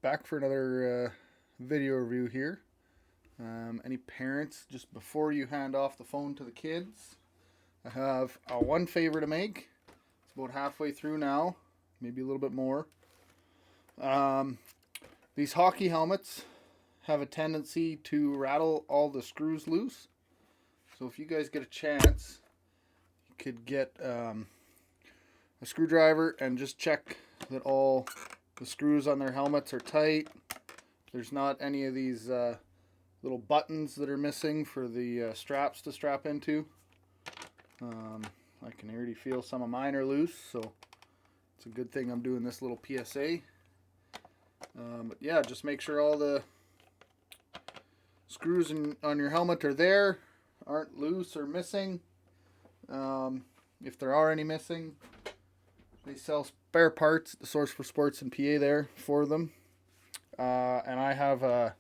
back for another video review here. Any parents, just before you hand off the phone to the kids, I have one favor to make. It's about halfway through now, maybe a little bit more. These hockey helmets have a tendency to rattle all the screws loose. So if you guys get a chance, you could get a screwdriver and just check that all the screws on their helmets are tight. There's not any of these little buttons that are missing for the straps to strap into. I can already feel some of mine are loose, so it's a good thing I'm doing this little PSA. But yeah, just make sure all the screws on your helmet are there, aren't loose or missing. If there are any missing, they sell spare parts at the Source for Sports in PA there for them. And I have a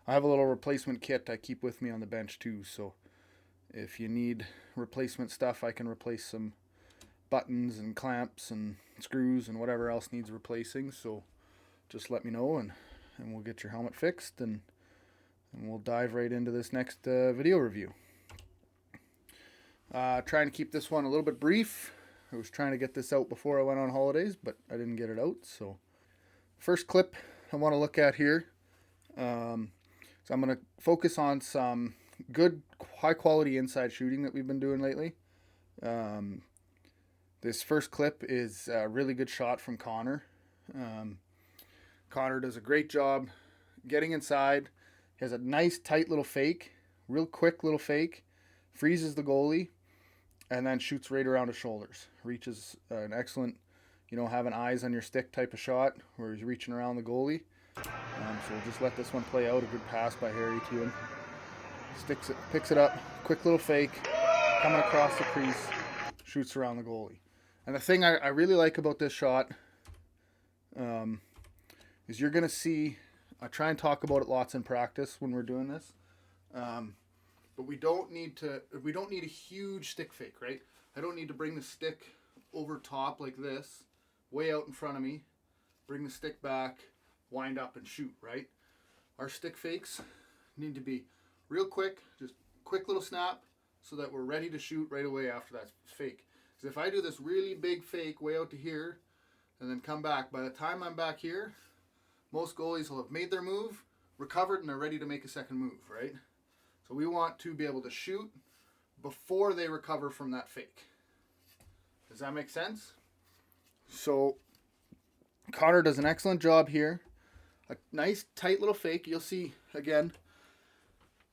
little replacement kit I keep with me on the bench too. So if you need replacement stuff, I can replace some buttons and clamps and screws and whatever else needs replacing. So just let me know and we'll get your helmet fixed and we'll dive right into this next video review. Trying to keep this one a little bit brief. I was trying to get this out before I went on holidays, but I didn't get it out. So first clip I want to look at here. So I'm going to focus on some good high quality inside shooting that we've been doing lately. This first clip is a really good shot from Connor. Connor does a great job getting inside. He has a nice tight little fake, real quick little fake, freezes the goalie, and then shoots right around his shoulders. Reaches an excellent, having eyes on your stick type of shot where he's reaching around the goalie. So we'll just let this one play out. A good pass by Harry to him. Picks it up, quick little fake, coming across the crease, shoots around the goalie. And the thing I really like about this shot is you're going to see, I try and talk about it lots in practice when we're doing this. But we don't need a huge stick fake, right? I don't need to bring the stick over top like this, way out in front of me, bring the stick back, wind up and shoot, right? Our stick fakes need to be real quick, just quick little snap so that we're ready to shoot right away after that fake. Because if I do this really big fake way out to here and then come back, by the time I'm back here, most goalies will have made their move, recovered, and they're ready to make a second move, right? So we want to be able to shoot before they recover from that fake. Does that make sense? So Connor does an excellent job here. A nice tight little fake. You'll see, again,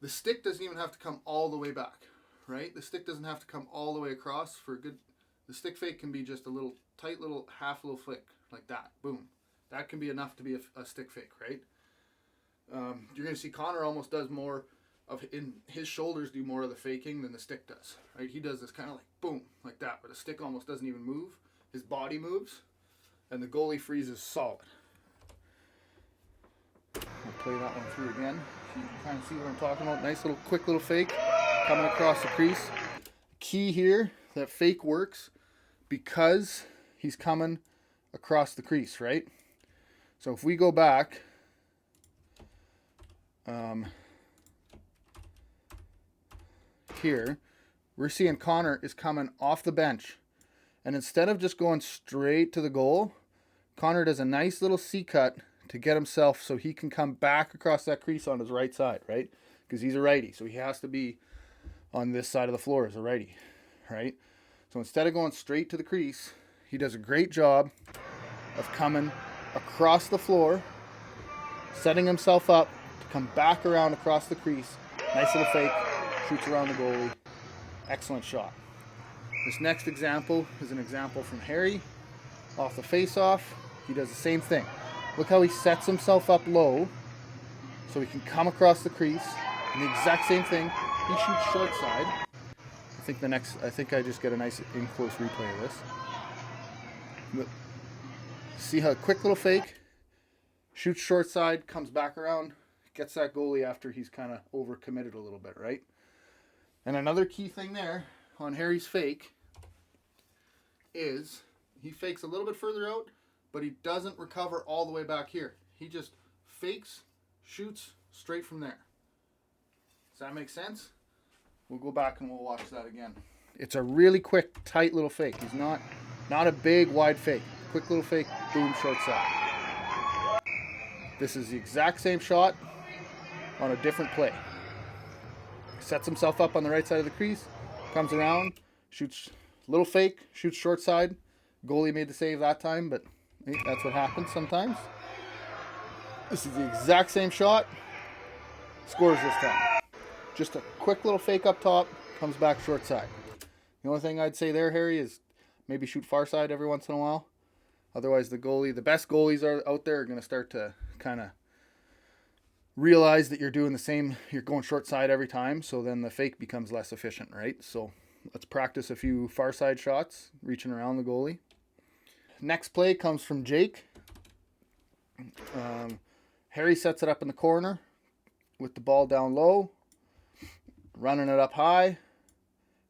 the stick doesn't even have to come all the way back, right? The stick doesn't have to come all the way across for a good... The stick fake can be just a little tight little half little flick like that. Boom. That can be enough to be a stick fake, right? You're going to see Connor almost does more of, in his shoulders do more of the faking than the stick does, right? He does this kind of like boom, like that, but the stick almost doesn't even move. His body moves, and the goalie freezes solid. I'll play that one through again so you can kind of see what I'm talking about. Nice little quick little fake coming across the crease. Key here, that fake works because he's coming across the crease, right? So if we go back, here, we're seeing Connor is coming off the bench. And instead of just going straight to the goal, Connor does a nice little C-cut to get himself so he can come back across that crease on his right side, right? Because he's a righty, so he has to be on this side of the floor as a righty, right? So instead of going straight to the crease, he does a great job of coming across the floor, setting himself up to come back around across the crease. Nice little fake, shoots around the goalie. Excellent shot. This next example is an example from Harry. Off the face-off, he does the same thing. Look how he sets himself up low so he can come across the crease. And the exact same thing, he shoots short side. I think I just get a nice in-close replay of this. But see how quick little fake, shoots short side, comes back around, gets that goalie after he's kind of overcommitted a little bit, right? And another key thing there on Harry's fake is he fakes a little bit further out, but he doesn't recover all the way back here. He just fakes, shoots straight from there. Does that make sense? We'll go back and we'll watch that again. It's a really quick, tight little fake. He's not a big, wide fake. Quick little fake, boom, short side. This is the exact same shot on a different play. Sets himself up on the right side of the crease, comes around, shoots little fake, shoots short side. Goalie made the save that time, but that's what happens sometimes. This is the exact same shot. Scores this time. Just a quick little fake up top, comes back short side. The only thing I'd say there, Harry, is maybe shoot far side every once in a while. Otherwise, the best goalies are out there are going to start to kind of realize that you're doing the same, you're going short side every time, so then the fake becomes less efficient, right? So let's practice a few far side shots, reaching around the goalie. Next play comes from Jake. Harry sets it up in the corner with the ball down low, running it up high.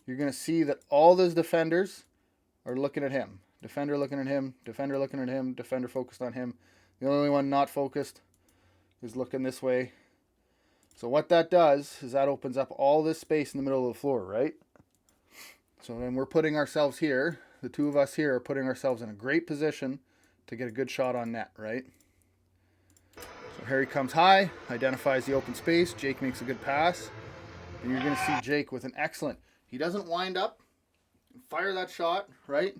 You're going to see that all those defenders are looking at him. Defender looking at him, defender looking at him, defender focused on him. The only one not focused is looking this way. So what that does is that opens up all this space in the middle of the floor, right? So then we're putting ourselves here, the two of us here are putting ourselves in a great position to get a good shot on net, right? So Harry comes high, identifies the open space, Jake makes a good pass, and you're going to see Jake with an excellent, he doesn't wind up, fire that shot, right?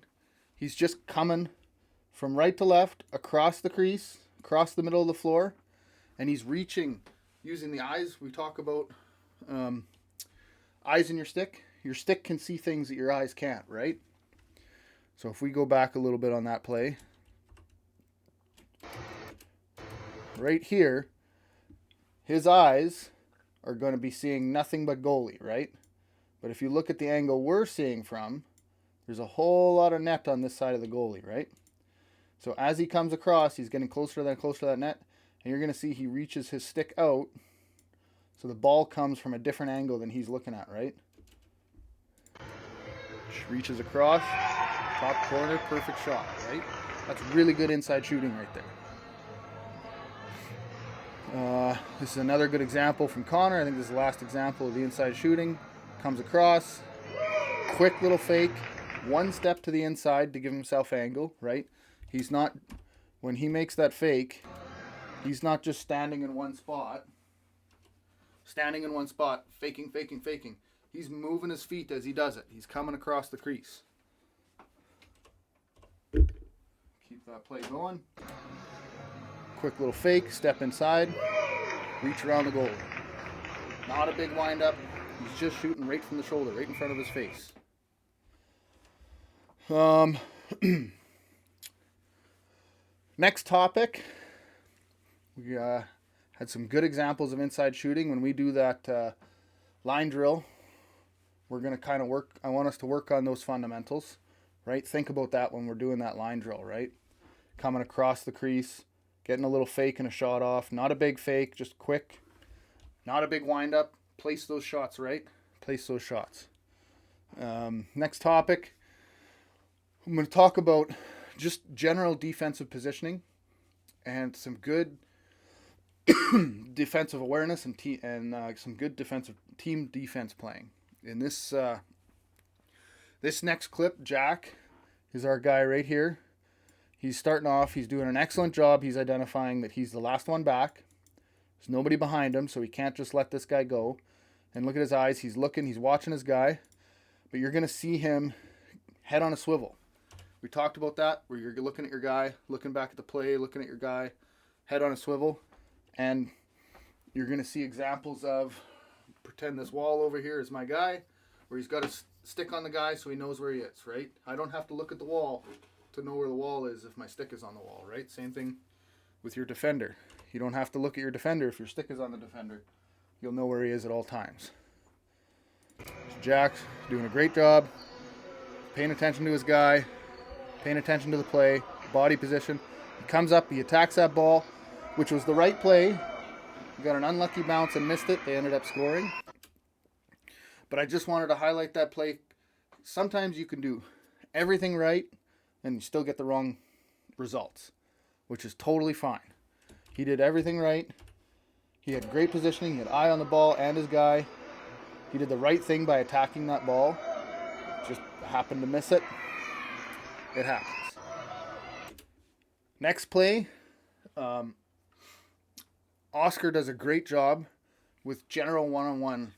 He's just coming from right to left, across the crease, across the middle of the floor, and he's reaching using the eyes. We talk about eyes in your stick. Your stick can see things that your eyes can't, right? So if we go back a little bit on that play, right here, his eyes are going to be seeing nothing but goalie, right? But if you look at the angle we're seeing from, there's a whole lot of net on this side of the goalie, right? So as he comes across, he's getting closer to that net, and you're going to see he reaches his stick out, so the ball comes from a different angle than he's looking at, right? Reaches across, top corner, perfect shot, right? That's really good inside shooting right there. This is another good example from Connor. I think this is the last example of the inside shooting. Comes across, quick little fake, one step to the inside to give himself angle, right? He's not, when he makes that fake, he's not just standing in one spot, faking. He's moving his feet as he does it. He's coming across the crease. Keep that play going. Quick little fake, step inside, reach around the goal. Not a big wind up. He's just shooting right from the shoulder, right in front of his face. Next topic. We had some good examples of inside shooting. When we do that line drill, we're going to kind of work, I want us to work on those fundamentals, right? Think about that when we're doing that line drill, right? Coming across the crease, getting a little fake and a shot off. Not a big fake, just quick. Not a big wind up. Place those shots, right? Place those shots. Next topic, I'm going to talk about just general defensive positioning and some good defensive awareness and some good defensive team defense playing. In this this next clip, Jack is our guy right here. He's starting off. He's doing an excellent job. He's identifying that he's the last one back. There's nobody behind him, so he can't just let this guy go. And look at his eyes. He's looking. He's watching his guy. But you're going to see him head on a swivel. We talked about that, where you're looking at your guy, looking back at the play, looking at your guy, head on a swivel. And you're going to see examples of, pretend this wall over here is my guy, where he's got a stick on the guy so he knows where he is, right? I don't have to look at the wall to know where the wall is if my stick is on the wall, right? Same thing with your defender. You don't have to look at your defender if your stick is on the defender. You'll know where he is at all times. So Jack's doing a great job, paying attention to his guy, paying attention to the play, body position. He comes up, he attacks that ball, which was the right play. He got an unlucky bounce and missed it. They ended up scoring. But I just wanted to highlight that play. Sometimes you can do everything right and you still get the wrong results, which is totally fine. He did everything right. He had great positioning. He had eye on the ball and his guy. He did the right thing by attacking that ball. Just happened to miss it. It happens. Next play, Oscar does a great job with general one-on-one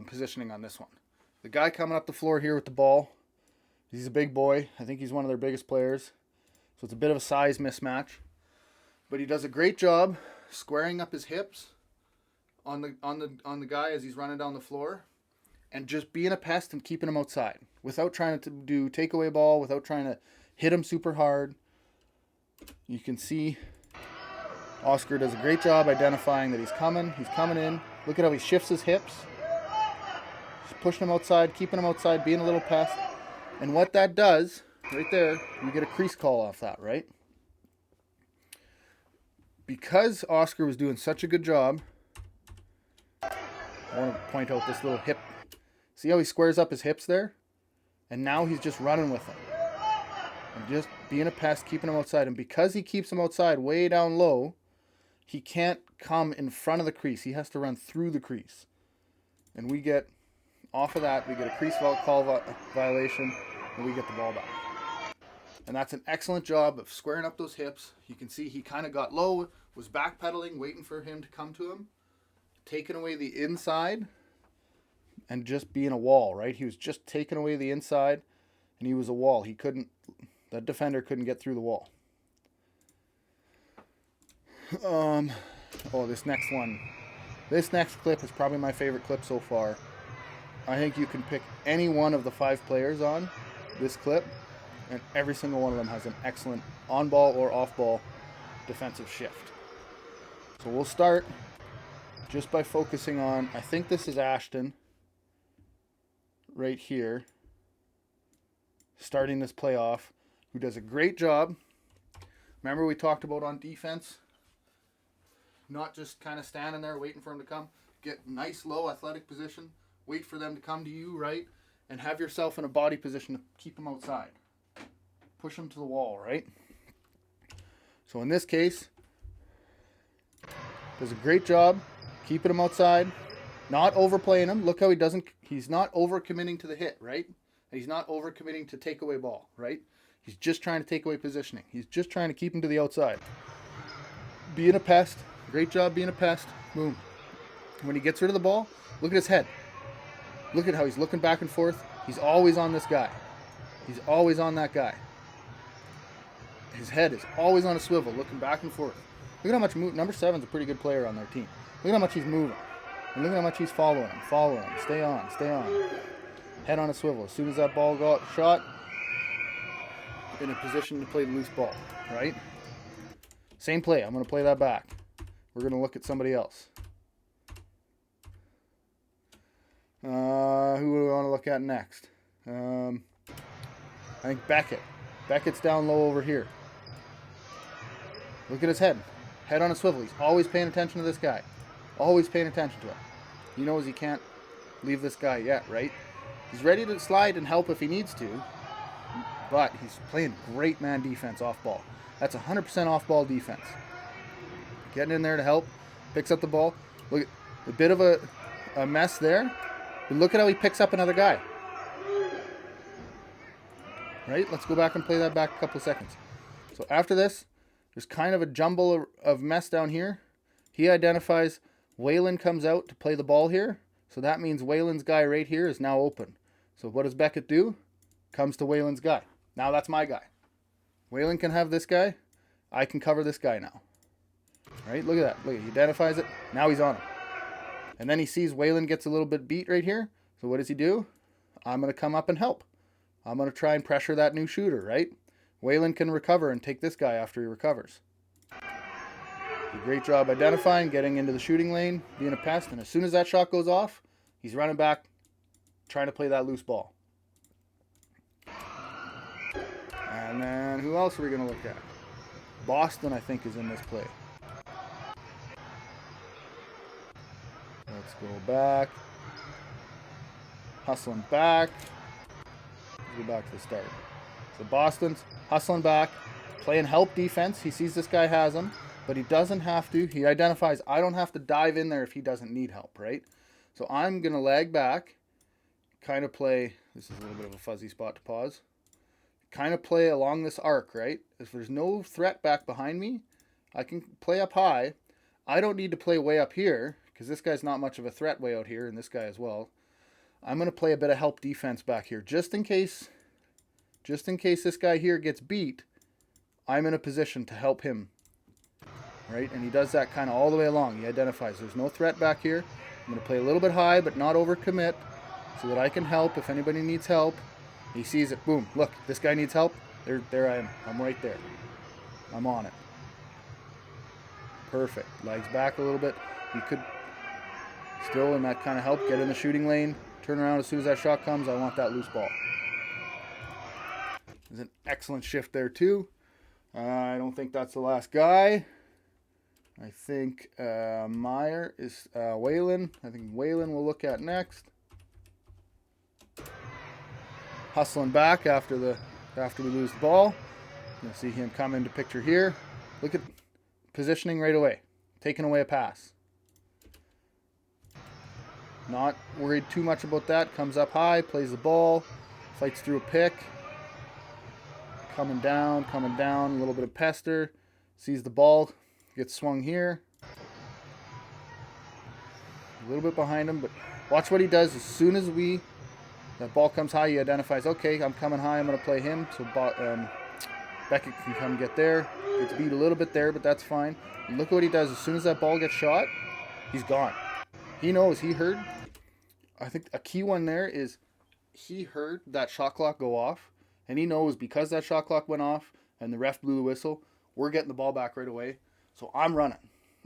positioning on this one. The guy coming up the floor here with the ball, he's a big boy. I think he's one of their biggest players. So it's a bit of a size mismatch. But he does a great job squaring up his hips on the guy as he's running down the floor, and just being a pest and keeping him outside without trying to do takeaway ball, without trying to hit him super hard. You can see Oscar does a great job identifying that he's coming in. Look at how he shifts his hips. He's pushing him outside, keeping him outside, being a little pest. And what that does, right there, you get a crease call off that, right? Because Oscar was doing such a good job, I want to point out this little hip. See how he squares up his hips there? And now he's just running with them. And just being a pest, keeping him outside. And because he keeps him outside way down low, he can't come in front of the crease. He has to run through the crease. And we get, off of that, we get a crease call violation, and we get the ball back. And that's an excellent job of squaring up those hips. You can see he kind of got low, was backpedaling, waiting for him to come to him, taking away the inside, and just being a wall, right? He was just taking away the inside, and he was a wall. That defender couldn't get through the wall. This next one. This next clip is probably my favorite clip so far. I think you can pick any one of the 5 players on this clip, and every single one of them has an excellent on-ball or off-ball defensive shift. So we'll start just by focusing on, I think this is Ashton right here, starting this playoff, who does a great job. Remember we talked about on defense, not just kind of standing there waiting for him to come. Get nice low athletic position, wait for them to come to you, right? And have yourself in a body position to keep them outside. Push them to the wall, right? So in this case, does a great job keeping him outside, not overplaying him. Look how he's not over-committing to the hit, right? He's not over-committing to takeaway ball, right? He's just trying to take away positioning. He's just trying to keep him to the outside. Being a pest. Great job being a pest. Boom. When he gets rid of the ball, look at his head. Look at how he's looking back and forth. He's always on this guy. He's always on that guy. His head is always on a swivel, looking back and forth. Look at how much number 7's a pretty good player on their team. Look at how much he's moving. And look at how much he's following him. Stay on. Head on a swivel. As soon as that ball got shot, in a position to play the loose ball, right? Same play. I'm going to play that back. We're going to look at somebody else. Who do we want to look at next? I think Beckett. Beckett's down low over here. Look at his head. Head on a swivel. He's always paying attention to this guy. Always paying attention to him. He knows he can't leave this guy yet, right? He's ready to slide and help if he needs to, but he's playing great man defense off ball. That's 100% off ball defense. Getting in there to help. Picks up the ball. Look at a bit of a mess there. But look at how he picks up another guy. Right? Let's go back and play that back a couple of seconds. So after this, there's kind of a jumble of mess down here. He identifies Waylon comes out to play the ball here. So that means Waylon's guy right here is now open. So what does Beckett do? Comes to Waylon's guy. Now that's my guy. Waylon can have this guy. I can cover this guy now. Right? Look at that. Look, he identifies it. Now he's on him. And then he sees Waylon gets a little bit beat right here. So what does he do? I'm going to come up and help. I'm going to try and pressure that new shooter, right? Waylon can recover and take this guy after he recovers. A great job identifying, getting into the shooting lane, being a pest, and as soon as that shot goes off, he's running back, trying to play that loose ball. And then who else are we going to look at? Boston, I think, is in this play. Let's go back. Hustling back. Let's go back to the start. So Boston's hustling back, playing help defense. He sees this guy has him. but he doesn't have to. He identifies I don't have to dive in there if he doesn't need help, right? So I'm going to lag back, kind of play, this is a little bit of a fuzzy spot to pause, kind of play along this arc, right? If there's no threat back behind me, I can play up high. I don't need to play way up here because this guy's not much of a threat way out here, and this guy as well. I'm going to play a bit of help defense back here just in case this guy here gets beat. I'm in a position to help him, right? And he does that kind of all the way along. He identifies there's no threat back here. I'm going to play a little bit high but not overcommit so that I can help if anybody needs help. He sees it. Boom. Look, this guy needs help. There I am. I'm right there. I'm on it. Perfect. Lags back a little bit. He could still, in that kind of help, get in the shooting lane. Turn around as soon as that shot comes. I want that loose ball. There's an excellent shift there too. I don't think that's the last guy. I think Meyer is Whalen. I think Whalen we'll look at next. Hustling back after we lose the ball. You'll see him come into picture here. Look at positioning right away. Taking away a pass. Not worried too much about that. Comes up high, plays the ball, fights through a pick. Coming down, a little bit of pester. Sees the ball, gets swung here. A little bit behind him, but watch what he does as soon as that ball comes high, he identifies, okay, I'm coming high, I'm going to play him. So Beckett can come get there. Gets beat a little bit there, but that's fine. And look what he does. As soon as that ball gets shot, he's gone. He knows, he heard. I think a key one there is he heard that shot clock go off, and he knows because that shot clock went off and the ref blew the whistle, we're getting the ball back right away. So I'm running.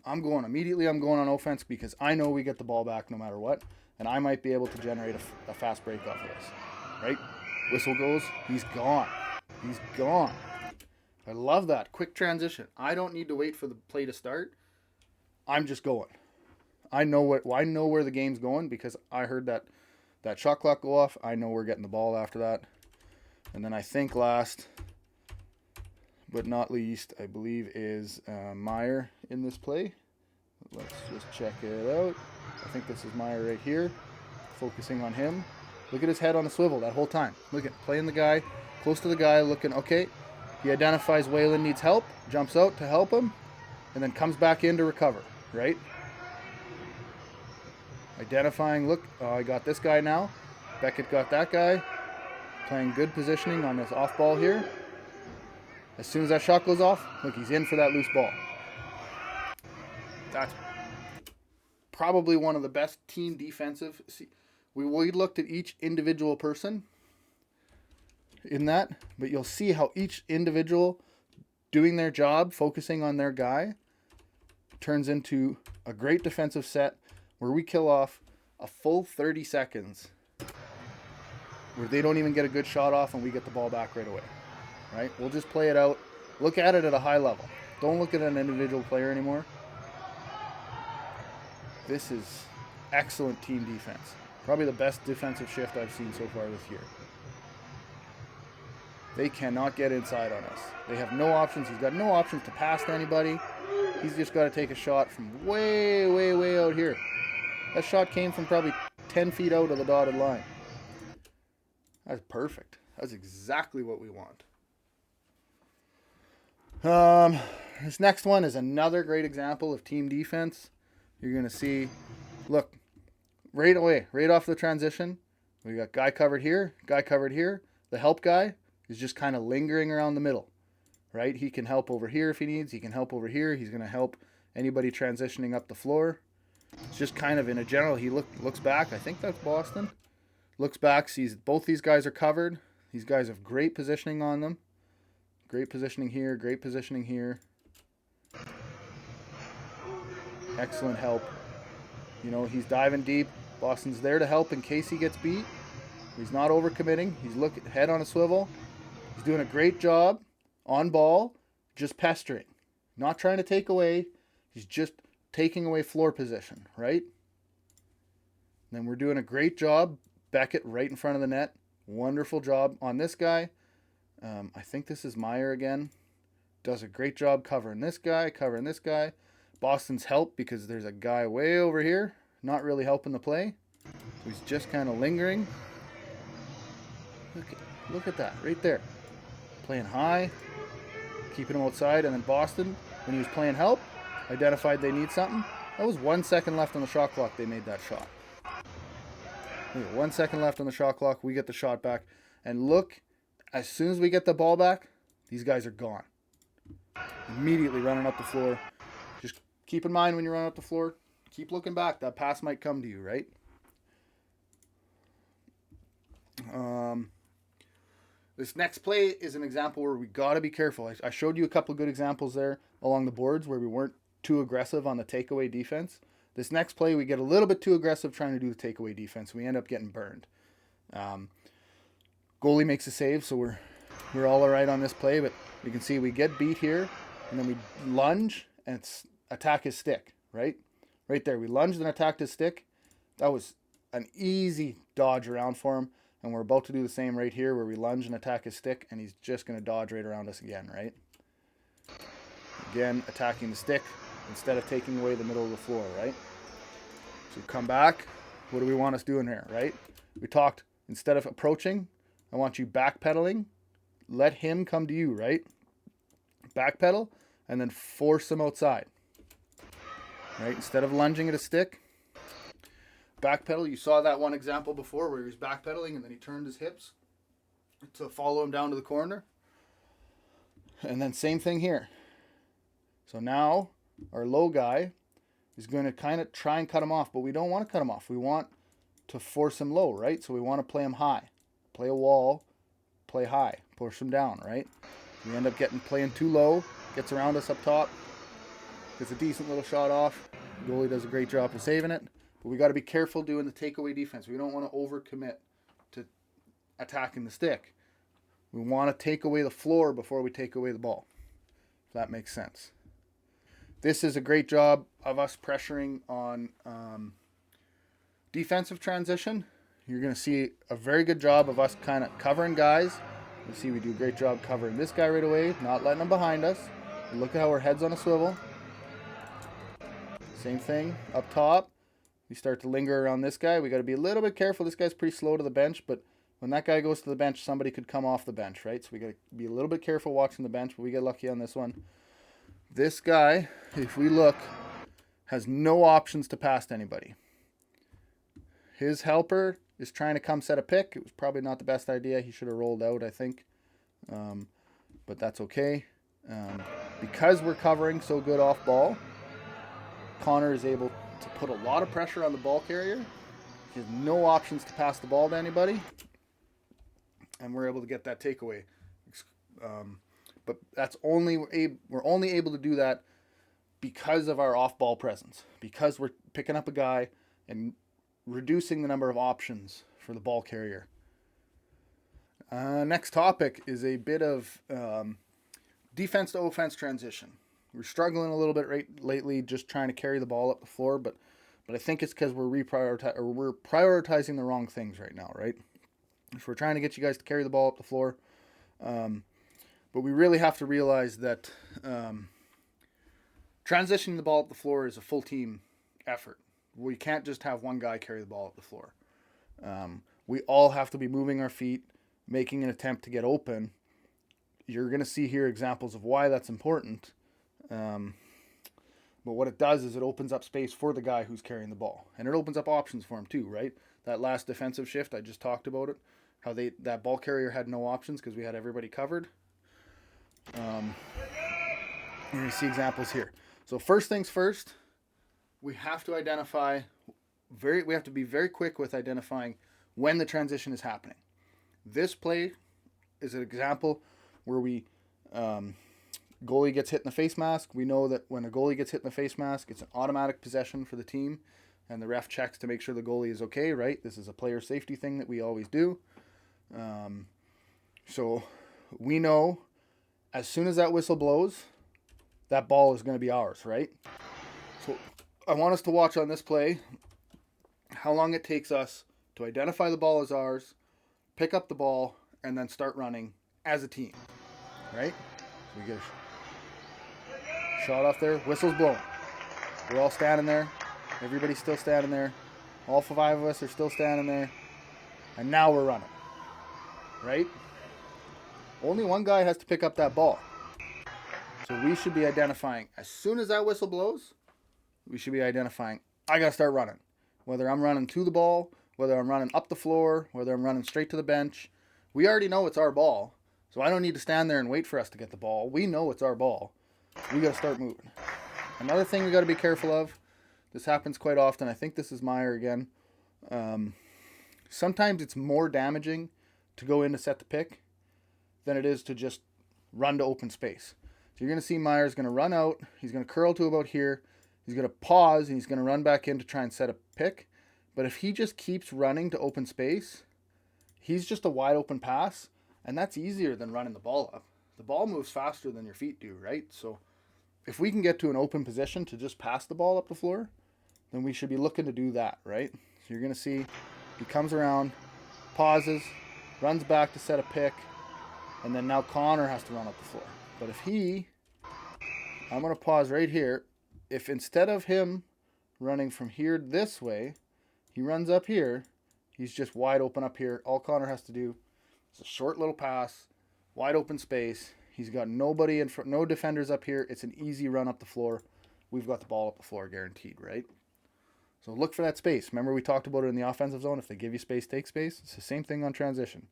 I'm going immediately. I'm going on offense because I know we get the ball back no matter what, and I might be able to generate a fast break off of this. Right? Whistle goes. He's gone. He's gone. I love that. Quick transition. I don't need to wait for the play to start. I'm just going. I know where the game's going because I heard that shot clock go off. I know we're getting the ball after that. And then I think last but not least, I believe, is Meyer in this play. Let's just check it out. I think this is Meyer right here, focusing on him. Look at his head on a swivel that whole time. Look at playing the guy, close to the guy, looking, okay. He identifies Whalen needs help, jumps out to help him, and then comes back in to recover, right? Identifying, look, I got this guy now. Beckett got that guy. Playing good positioning on this off ball here. As soon as that shot goes off, look, he's in for that loose ball. That's probably one of the best team defensive. See, we looked at each individual person in that, but you'll see how each individual doing their job, focusing on their guy, turns into a great defensive set where we kill off a full 30 seconds where they don't even get a good shot off and we get the ball back right away. Right? We'll just play it out. Look at it at a high level. Don't look at an individual player anymore. This is excellent team defense. Probably the best defensive shift I've seen so far this year. They cannot get inside on us. They have no options. He's got no options to pass to anybody. He's just got to take a shot from way, way, way out here. That shot came from probably 10 feet out of the dotted line. That's perfect. That's exactly what we want. This next one is another great example of team defense. You're going to see, look, right away, right off the transition, we got guy covered here, guy covered here. The help guy is just kind of lingering around the middle, right? He can help over here if he needs. He can help over here. He's going to help anybody transitioning up the floor. It's just kind of in a general, he looks back. I think that's Boston. Looks back, sees both these guys are covered. These guys have great positioning on them. Great positioning here, great positioning here. Excellent help. You know, he's diving deep. Boston's there to help in case he gets beat. He's not overcommitting. He's looking head on a swivel. He's doing a great job on ball, just pestering. Not trying to take away. He's just taking away floor position, right? And then we're doing a great job. Beckett right in front of the net. Wonderful job on this guy. I think this is Meyer again. does a great job covering this guy, Boston's help because there's a guy way over here, not really helping the play. So he's just kind of lingering. Look at that, right there. Playing high, keeping him outside, and then Boston, when he was playing help, identified they need something. That was 1 second left on the shot clock. They made that shot. 1 second left on the shot clock. We get the shot back. And look, as soon as we get the ball back, these guys are gone. Immediately running up the floor. Just keep in mind when you run up the floor, keep looking back. That pass might come to you, right? This next play is an example where we got to be careful. I showed you a couple of good examples there along the boards where we weren't too aggressive on the takeaway defense. This next play, we get a little bit too aggressive trying to do the takeaway defense. We end up getting burned. Goalie makes a save, so we're all right on this play, but you can see we get beat here, and then we lunge and attack his stick, right? Right there, we lunged and attacked his stick. That was an easy dodge around for him, and we're about to do the same right here where we lunge and attack his stick, and he's just going to dodge right around us again, right? Again, attacking the stick instead of taking away the middle of the floor, right? So come back. What do we want us doing here, right? We talked, instead of approaching, I want you backpedaling. Let him come to you, right? Backpedal, and then force him outside. Right? Instead of lunging at a stick, backpedal. You saw that one example before where he was backpedaling and then he turned his hips to follow him down to the corner. And then same thing here. So now our low guy is going to kind of try and cut him off, but we don't want to cut him off. We want to force him low, right? So we want to play him high. Play a wall, play high, push him down, right? We end up playing too low, gets around us up top, gets a decent little shot off. The goalie does a great job of saving it, but we got to be careful doing the takeaway defense. We don't want to overcommit to attacking the stick. We want to take away the floor before we take away the ball, if that makes sense. This is a great job of us pressuring on defensive transition. You're going to see a very good job of us kind of covering guys. You see we do a great job covering this guy right away, not letting him behind us. Look at how our head's on a swivel. Same thing up top. We start to linger around this guy. We got to be a little bit careful. This guy's pretty slow to the bench, but when that guy goes to the bench, somebody could come off the bench, right? So we got to be a little bit careful watching the bench, but we get lucky on this one. This guy, if we look, has no options to pass to anybody. His helper is trying to come set a pick. It was probably not the best idea. He should have rolled out, I think. But that's okay. Because we're covering so good off ball, Connor is able to put a lot of pressure on the ball carrier. He has no options to pass the ball to anybody. And we're able to get that takeaway. But we're only able to do that because of our off-ball presence. Because we're picking up a guy and reducing the number of options for the ball carrier. Next topic is a bit of defense to offense transition. We're struggling a little bit lately just trying to carry the ball up the floor, but I think it's because we're prioritizing the wrong things right now, right? If we're trying to get you guys to carry the ball up the floor, but we really have to realize that transitioning the ball up the floor is a full team effort. We can't just have one guy carry the ball up the floor. We all have to be moving our feet, making an attempt to get open. You're going to see here examples of why that's important. But what it does is it opens up space for the guy who's carrying the ball. And it opens up options for him too, right? That last defensive shift, I just talked about it. How that ball carrier had no options because we had everybody covered. You're going to see examples here. So first things first, we have to we have to be very quick with identifying when the transition is happening. This play is an example where goalie gets hit in the face mask. We know that when a goalie gets hit in the face mask, it's an automatic possession for the team, and the ref checks to make sure the goalie is okay, right? This is a player safety thing that we always do. So we know as soon as that whistle blows, that ball is going to be ours, right? So I want us to watch on this play how long it takes us to identify the ball as ours, pick up the ball, and then start running as a team, right? So we get Shot off there. Whistle's blowing. We're all standing there. Everybody's still standing there. All 5 of us are still standing there. And now we're running. Right? Only one guy has to pick up that ball. So we should be identifying, as soon as that whistle blows, we should be identifying, I got to start running. Whether I'm running to the ball, whether I'm running up the floor, whether I'm running straight to the bench. We already know it's our ball. So I don't need to stand there and wait for us to get the ball. We know it's our ball. We got to start moving. Another thing we got to be careful of, this happens quite often. I think this is Meyer again. Sometimes it's more damaging to go in to set the pick than it is to just run to open space. So you're going to see Meyer's going to run out. He's going to curl to about here. He's going to pause and he's going to run back in to try and set a pick. But if he just keeps running to open space, he's just a wide open pass. And that's easier than running the ball up. The ball moves faster than your feet do, right? So if we can get to an open position to just pass the ball up the floor, then we should be looking to do that, right? So you're going to see he comes around, pauses, runs back to set a pick, and then now Connor has to run up the floor. But if I'm going to pause right here. If instead of him running from here this way, he runs up here, he's just wide open up here. All Connor has to do is a short little pass, wide open space. He's got nobody in front, no defenders up here. It's an easy run up the floor. We've got the ball up the floor guaranteed, right? So look for that space. Remember we talked about it in the offensive zone. If they give you space, take space. It's the same thing on transition.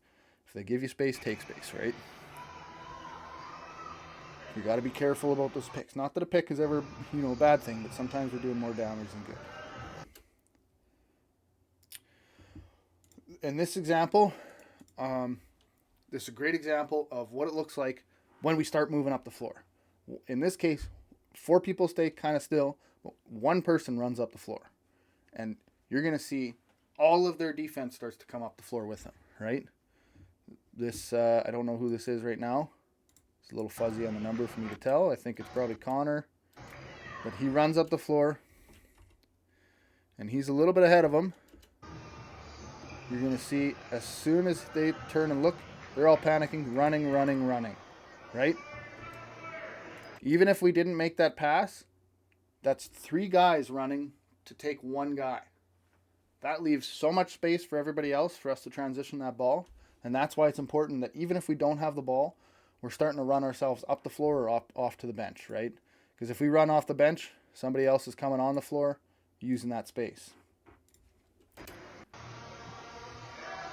If they give you space, take space, right? You got to be careful about those picks. Not that a pick is ever, a bad thing, but sometimes we're doing more damage than good. In this example, this is a great example of what it looks like when we start moving up the floor. In this case, 4 people stay kind of still, but 1 person runs up the floor. And you're going to see all of their defense starts to come up the floor with them, right? This, I don't know who this is right now. It's a little fuzzy on the number for me to tell. I think it's probably Connor. But he runs up the floor. And he's a little bit ahead of them. You're going to see as soon as they turn and look, they're all panicking, running, right? Even if we didn't make that pass, that's 3 guys running to take 1 guy. That leaves so much space for everybody else for us to transition that ball. And that's why it's important that even if we don't have the ball, we're starting to run ourselves up the floor or off to the bench, right? Because if we run off the bench, somebody else is coming on the floor using that space.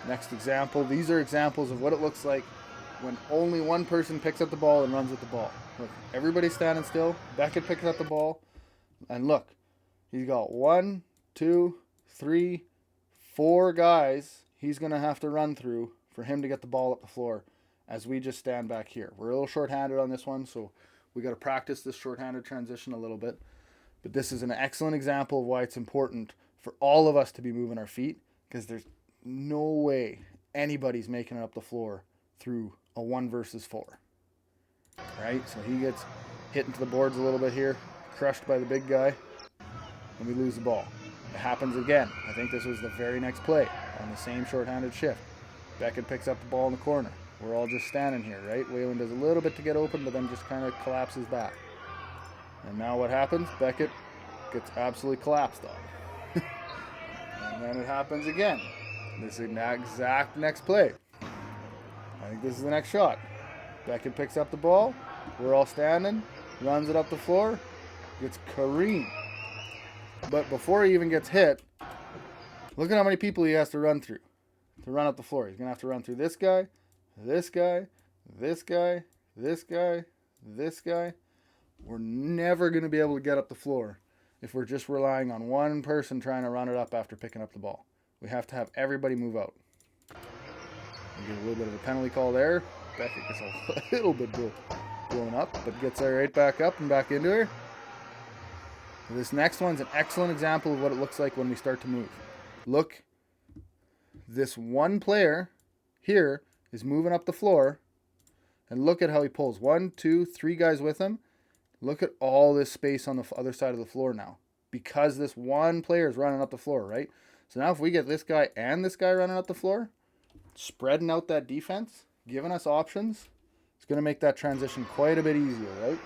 Next example. These are examples of what it looks like when only 1 person picks up the ball and runs with the ball. Look, everybody's standing still. Beckett picks up the ball. And look, he's got 1, 2, 3, 4 guys he's going to have to run through for him to get the ball up the floor as we just stand back here. We're a little short-handed on this one, so we got to practice this short-handed transition a little bit. But this is an excellent example of why it's important for all of us to be moving our feet, because there's no way anybody's making it up the floor through a 1 versus 4. Right? So he gets hit into the boards a little bit here, crushed by the big guy, and we lose the ball. It happens again. I think this was the very next play on the same short-handed shift. Beckett picks up the ball in the corner. We're all just standing here, right? Whalen does a little bit to get open, but then just kind of collapses back. And now what happens? Beckett gets absolutely collapsed on. And then it happens again. This is the exact next play. I think this is the next shot. Beckett picks up the ball. We're all standing. Runs it up the floor. Gets careened. But before he even gets hit, look at how many people he has to run through to run up the floor. He's going to have to run through this guy, this guy, this guy, this guy, this guy. We're never going to be able to get up the floor if we're just relying on 1 person trying to run it up after picking up the ball. We have to have everybody move out. We get a little bit of a penalty call there. Beckett gets a little bit blown up, but gets her right back up and back into her. This next one's an excellent example of what it looks like when we start to move. Look, this 1 player here is moving up the floor, and look at how he pulls 1, 2, 3 guys with him. Look at all this space on the other side of the floor now, because this 1 player is running up the floor, right? So now if we get this guy and this guy running up the floor, spreading out that defense, giving us options, it's going to make that transition quite a bit easier, right?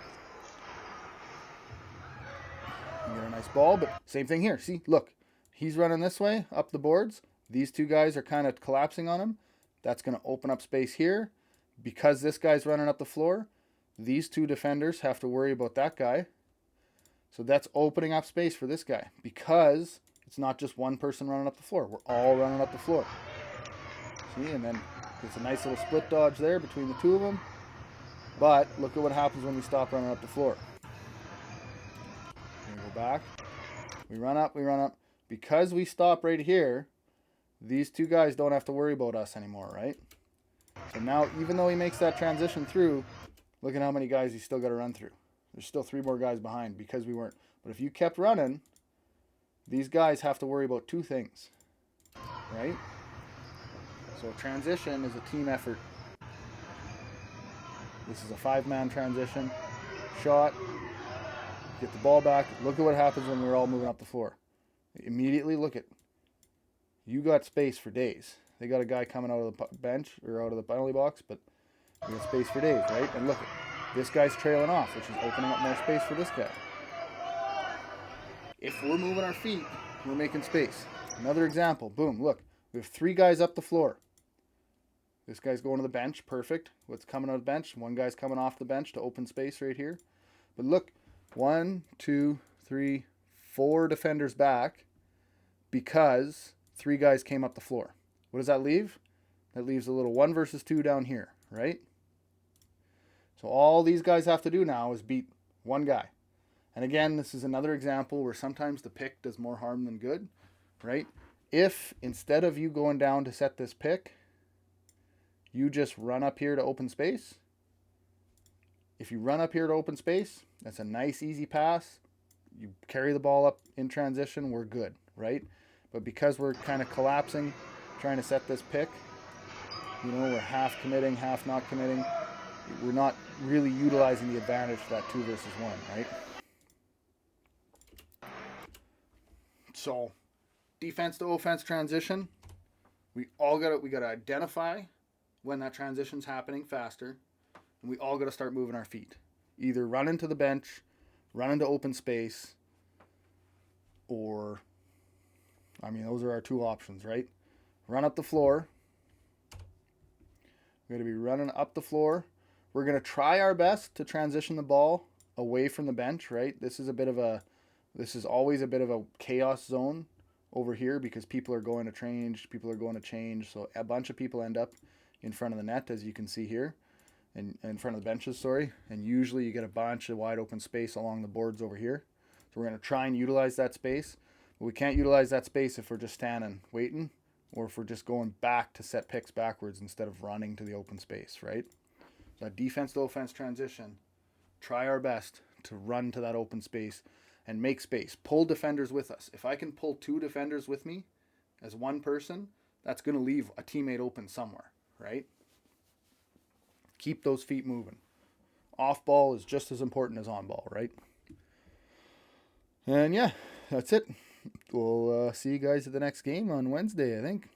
You get a nice ball, but same thing here. See, look, he's running this way up the boards. These two guys are kind of collapsing on him. That's going to open up space here. Because this guy's running up the floor, these two defenders have to worry about that guy. So that's opening up space for this guy because it's not just one person running up the floor. We're all running up the floor. See, and then it's a nice little split dodge there between the two of them. But look at what happens when we stop running up the floor. We go back. We run up, we run up. Because we stop right here, these two guys don't have to worry about us anymore, right? So now, even though he makes that transition through, look at how many guys he's still got to run through. There's still 3 more guys behind because we weren't. But if you kept running, these guys have to worry about 2 things, right? So transition is a team effort. This is a 5-man transition. Shot. Get the ball back. Look at what happens when we're all moving up the floor. Immediately, look at. You got space for days. They got a guy coming out of the bench or out of the penalty box, but we got space for days, right? And look, this guy's trailing off, which is opening up more space for this guy. If we're moving our feet, we're making space. Another example, boom, look. We have 3 guys up the floor. This guy's going to the bench, perfect. What's coming out of the bench? 1 guy's coming off the bench to open space right here. But look, 1, 2, 3, 4 defenders back because 3 guys came up the floor. What does that leave? That leaves a little 1 versus 2 down here, right? So all these guys have to do now is beat 1 guy. And again, this is another example where sometimes the pick does more harm than good, right? If instead of you going down to set this pick, you just run up here to open space. If you run up here to open space, that's a nice easy pass. You carry the ball up in transition, we're good, right? But because we're kind of collapsing, trying to set this pick, you know, we're half committing, half not committing. We're not really utilizing the advantage for that 2 versus 1, right? So, defense to offense transition, we gotta identify when that transition's happening faster, and we all gotta start moving our feet. Either run into the bench, run into open space, or, I mean, those are our 2 options, right? Run up the floor. We're going to be running up the floor. We're going to try our best to transition the ball away from the bench, right? This is always a bit of a chaos zone over here because people are going to change. So a bunch of people end up in front of the net, as you can see here, and in front of the benches, sorry. And usually you get a bunch of wide open space along the boards over here. So we're going to try and utilize that space. But we can't utilize that space if we're just standing waiting, or if we're just going back to set picks backwards instead of running to the open space, right? So that defense to offense transition, try our best to run to that open space and make space. Pull defenders with us. If I can pull 2 defenders with me as 1 person, that's going to leave a teammate open somewhere, right? Keep those feet moving. Off ball is just as important as on ball, right? And yeah, that's it. We'll see you guys at the next game on Wednesday, I think.